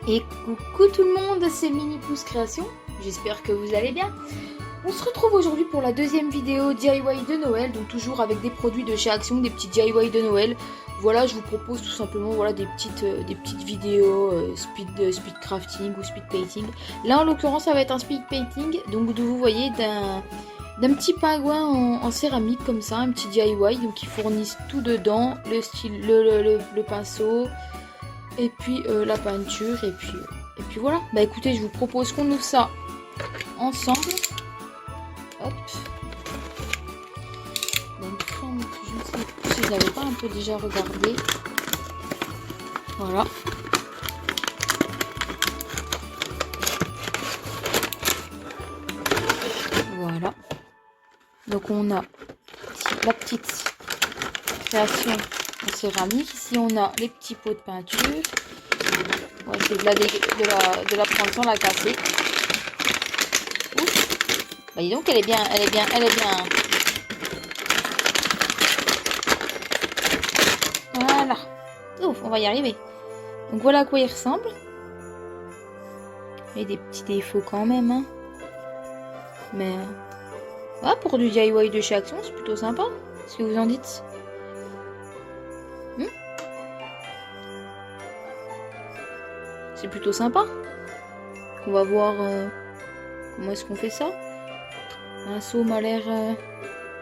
Et coucou tout le monde, c'est Mini Pouce Création, j'espère que vous allez bien. On se retrouve aujourd'hui pour la deuxième vidéo DIY de Noël, donc toujours avec des produits de chez Action, des petits DIY de Noël. Voilà, je vous propose tout simplement voilà, des petites vidéos speed crafting ou speed painting. Là en l'occurrence ça va être un speed painting, donc vous voyez d'un petit pingouin en céramique comme ça, un petit DIY, donc ils fournissent tout dedans, le style, le pinceau, et puis la peinture, et puis voilà. Bah écoutez, je vous propose qu'on ouvre ça ensemble. Hop. Donc, je ne sais plus si je l'avais pas un peu déjà regardé. Voilà. Voilà. Donc on a ici la petite création en céramique. Ici on a les petits pots de peinture. On va essayer de la prendre sans la casser. Ouf. Bah dis donc, elle est bien. Voilà. Ouf, on va y arriver. Donc voilà à quoi il ressemble. Il y a des petits défauts quand même, hein. Mais ah, pour du DIY de chez Action, c'est plutôt sympa. Qu'est-ce que vous en dites? C'est plutôt sympa. On va voir comment est-ce qu'on fait ça. Un seau m'a l'air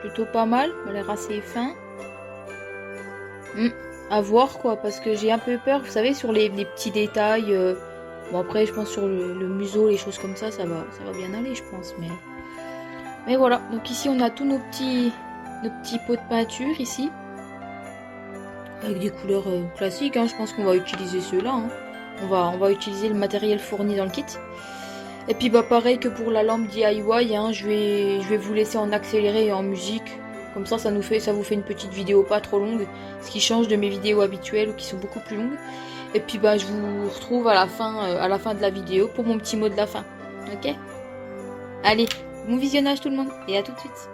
plutôt pas mal, m'a l'air assez fin. À voir quoi, parce que j'ai un peu peur, vous savez, sur les petits détails. Bon après, je pense sur le museau, les choses comme ça va bien aller, je pense. Mais voilà, donc ici on a tous nos petits pots de peinture ici. Avec des couleurs classiques, hein. Je pense qu'on va utiliser ceux-là. Hein. On va utiliser le matériel fourni dans le kit. Et puis bah pareil que pour la lampe DIY, hein, je vais vous laisser en accéléré et en musique. Comme ça, ça vous fait une petite vidéo pas trop longue. Ce qui change de mes vidéos habituelles ou qui sont beaucoup plus longues. Et puis bah je vous retrouve à la fin de la vidéo pour mon petit mot de la fin. Ok? Allez, bon visionnage tout le monde et à tout de suite.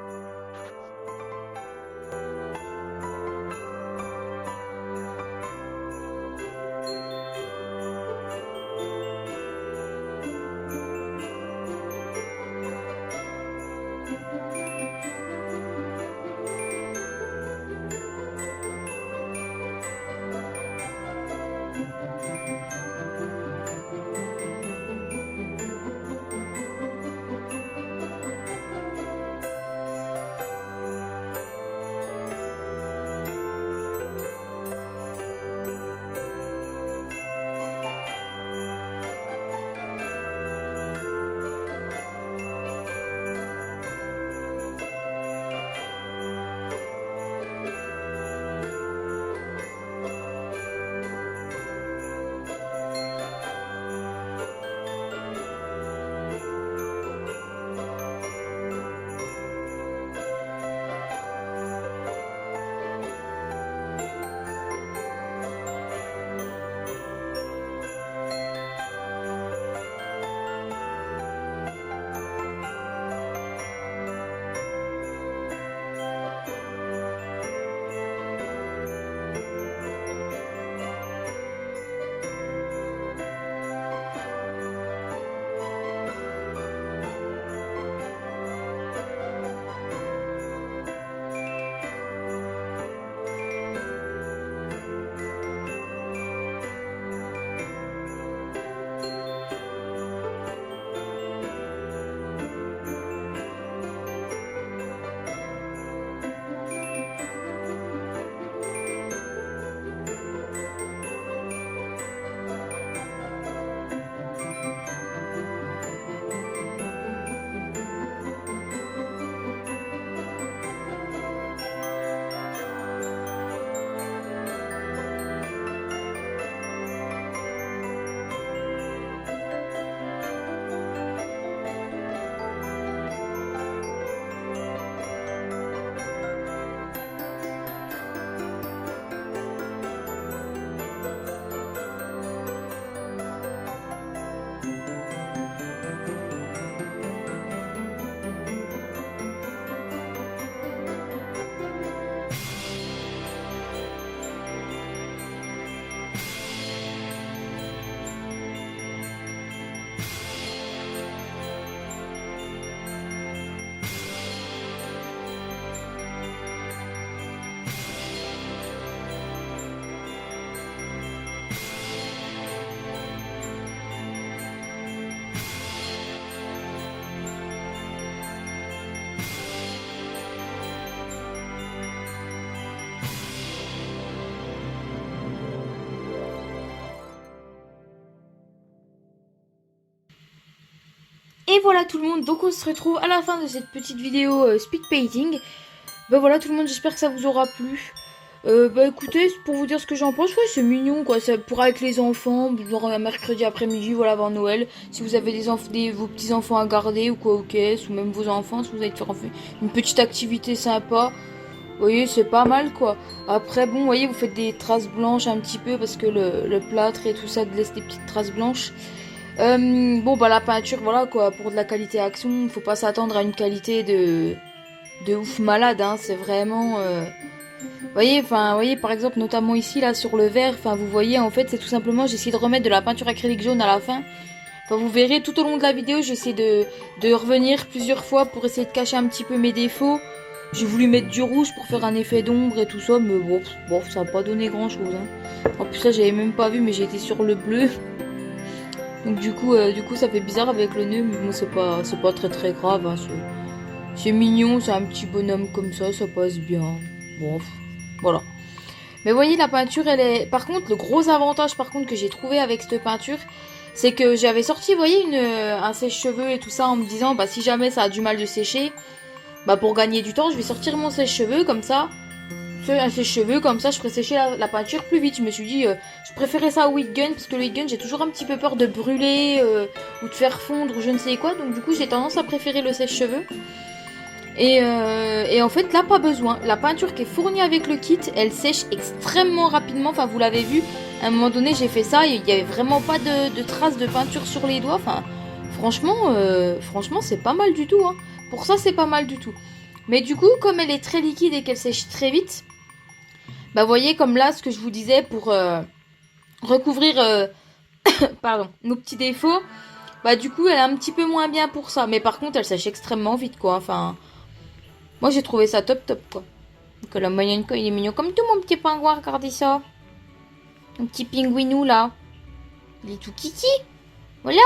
Et voilà tout le monde, donc on se retrouve à la fin de cette petite vidéo speed painting. Bah voilà tout le monde, j'espère que ça vous aura plu. Bah écoutez, pour vous dire ce que j'en pense, ouais c'est mignon quoi, ça pourra avec les enfants, genre un mercredi après-midi, voilà avant Noël. Si vous avez vos petits enfants à garder ou quoi aux caisses, ou même vos enfants, si vous allez faire une petite activité sympa. Vous voyez, c'est pas mal quoi. Après, bon, vous voyez, vous faites des traces blanches un petit peu parce que le plâtre et tout ça laisse des petites traces blanches. Bon, bah la peinture, voilà quoi, pour de la qualité action, faut pas s'attendre à une qualité de ouf malade, hein. C'est vraiment. Vous voyez, enfin, voyez, par exemple, notamment ici, là, sur le verre, enfin, vous voyez, en fait, c'est tout simplement, j'ai essayé de remettre de la peinture acrylique jaune à la fin. Enfin, vous verrez tout au long de la vidéo, j'essaie de revenir plusieurs fois pour essayer de cacher un petit peu mes défauts. J'ai voulu mettre du rouge pour faire un effet d'ombre et tout ça, mais bon, ça n'a pas donné grand chose. Hein. En plus, ça, j'avais même pas vu, mais j'ai été sur le bleu. Donc, du coup, ça fait bizarre avec le nœud, mais bon, c'est pas très très grave. Hein. C'est mignon, c'est un petit bonhomme comme ça passe bien. Bon, voilà. Mais vous voyez, la peinture, elle est. Par contre, le gros avantage, par contre, que j'ai trouvé avec cette peinture, c'est que j'avais sorti, vous voyez, un sèche-cheveux et tout ça en me disant, bah, si jamais ça a du mal de sécher, bah, pour gagner du temps, je vais sortir mon sèche-cheveux comme ça. Un sèche-cheveux comme ça, je ferai sécher la peinture plus vite. Je me suis dit, je préférais ça au heat gun, parce que le heat gun, j'ai toujours un petit peu peur de brûler ou de faire fondre ou je ne sais quoi. Donc, du coup, j'ai tendance à préférer le sèche-cheveux. Et en fait, là, pas besoin. La peinture qui est fournie avec le kit, elle sèche extrêmement rapidement. Enfin, vous l'avez vu, à un moment donné, j'ai fait ça. Il n'y avait vraiment pas de traces de peinture sur les doigts. Enfin, franchement, c'est pas mal du tout. Hein. Pour ça, c'est pas mal du tout. Mais du coup, comme elle est très liquide et qu'elle sèche très vite, bah, vous voyez, comme là, ce que je vous disais pour recouvrir pardon, nos petits défauts, bah, du coup, elle est un petit peu moins bien pour ça. Mais par contre, elle sèche extrêmement vite, quoi. Enfin. Moi, j'ai trouvé ça top, quoi. Donc, la moyenne, il est mignon. Comme tout, mon petit pingouin, regardez ça. Un petit pingouinou, là. Il est tout kiki. Voilà.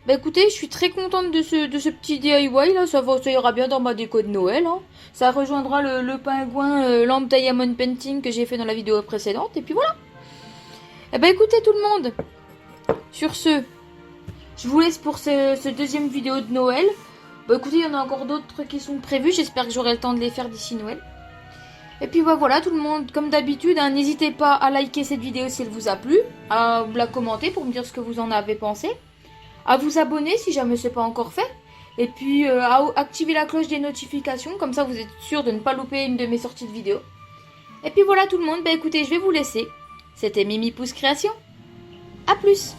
Bah, écoutez, je suis très contente de ce petit DIY, là. Ça ira bien dans ma déco de Noël, hein. Ça rejoindra le pingouin lampe diamond painting que j'ai fait dans la vidéo précédente. Et puis, voilà. Eh bah, écoutez, tout le monde. Sur ce, je vous laisse pour ce deuxième vidéo de Noël. Bah écoutez, il y en a encore d'autres qui sont prévus. J'espère que j'aurai le temps de les faire d'ici Noël. Et puis bah, voilà tout le monde, comme d'habitude, hein, n'hésitez pas à liker cette vidéo si elle vous a plu, à la commenter pour me dire ce que vous en avez pensé, à vous abonner si jamais ce n'est pas encore fait, et puis à activer la cloche des notifications, comme ça vous êtes sûr de ne pas louper une de mes sorties de vidéos. Et puis voilà tout le monde, bah écoutez, je vais vous laisser. C'était Mimi Pouce Création. A plus!